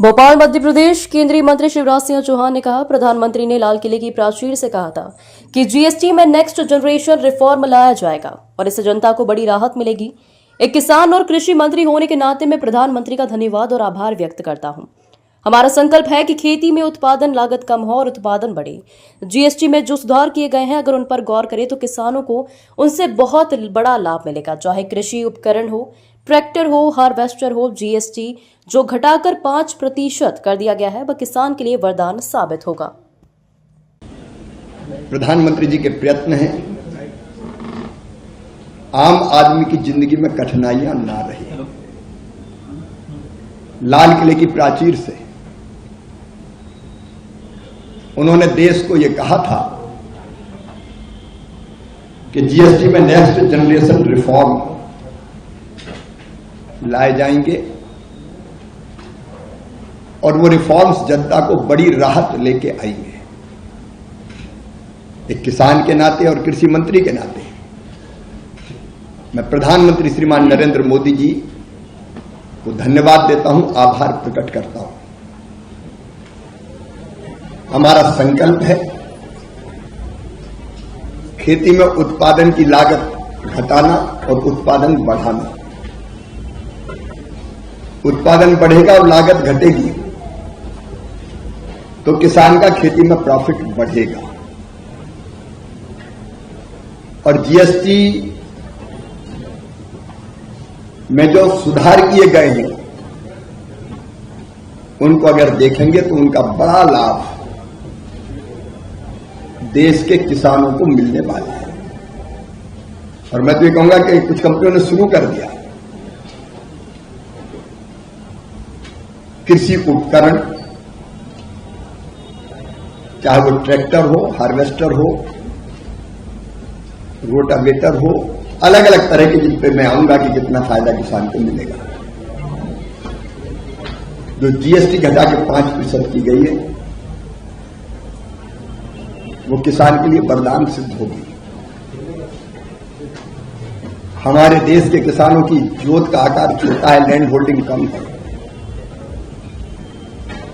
भोपाल मध्य प्रदेश केंद्रीय मंत्री शिवराज सिंह चौहान ने कहा, प्रधानमंत्री ने लाल किले की प्राचीर से कहा था कि जीएसटी में नेक्स्ट जनरेशन रिफॉर्म लाया जाएगा और इससे जनता को बड़ी राहत मिलेगी। एक किसान और कृषि मंत्री होने के नाते मैं प्रधानमंत्री का धन्यवाद और आभार व्यक्त करता हूं। हमारा संकल्प है कि खेती में उत्पादन लागत कम हो और उत्पादन बढ़े। जीएसटी में जो सुधार किए गए हैं, अगर उन पर गौर करें तो किसानों को उनसे बहुत बड़ा लाभ मिलेगा। चाहे कृषि उपकरण हो, ट्रैक्टर हो, हार्वेस्टर हो, जीएसटी जो घटाकर 5% कर दिया गया है, वह किसान के लिए वरदान साबित होगा। प्रधानमंत्री जी के प्रयत्न हैं आम आदमी की जिंदगी में कठिनाइयां ना रहे। लाल किले की प्राचीर से उन्होंने देश को यह कहा था कि जीएसटी में नेक्स्ट जनरेशन रिफॉर्म लाए जाएंगे और वो रिफॉर्म्स जनता को बड़ी राहत लेके आएंगे। एक किसान के नाते और कृषि मंत्री के नाते मैं प्रधानमंत्री श्रीमान नरेंद्र मोदी जी को धन्यवाद देता हूं, आभार प्रकट करता हूं। हमारा संकल्प है खेती में उत्पादन की लागत घटाना और उत्पादन बढ़ाना। उत्पादन बढ़ेगा और लागत घटेगी तो किसान का खेती में प्रॉफिट बढ़ेगा। और जीएसटी में जो सुधार किए गए हैं उनको अगर देखेंगे तो उनका बड़ा लाभ देश के किसानों को मिलने वाला है। और मैं तो ये कहूंगा कि कुछ कंपनियों ने शुरू कर दिया कृषि उपकरण, चाहे वो ट्रैक्टर हो, हार्वेस्टर हो, रोटावेटर हो, अलग अलग तरह के जिन पे मैं आऊंगा कि कितना फायदा किसान को मिलेगा। जो जीएसटी घटा के 5% की गई है वो किसान के लिए वरदान सिद्ध होगी। हमारे देश के किसानों की जोत का आकार छोटा है, लैंड होल्डिंग कम है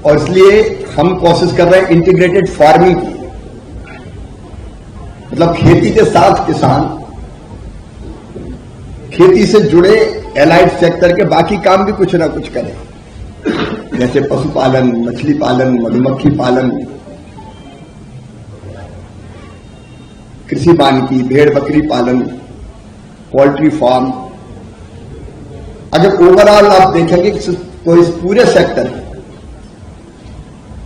और इसलिए हम कोशिश कर रहे हैं इंटीग्रेटेड फार्मिंग की, मतलब खेती के साथ किसान खेती से जुड़े एलाइड सेक्टर के बाकी काम भी कुछ ना कुछ करें, जैसे पशुपालन, मछली पालन, मधुमक्खी पालन, कृषि वानिकी, भेड़ बकरी पालन, पोल्ट्री फार्म। अगर ओवरऑल आप देखेंगे तो इस पूरे sector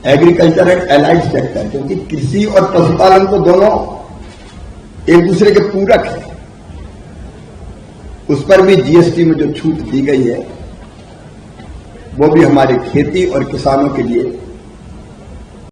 agriculture and allied sector, क्योंकि कृषि और पशुपालन तो दोनों एक दूसरे के पूरक है, उस पर भी जीएसटी में जो छूट दी गई है वो भी हमारे खेती और किसानों के लिए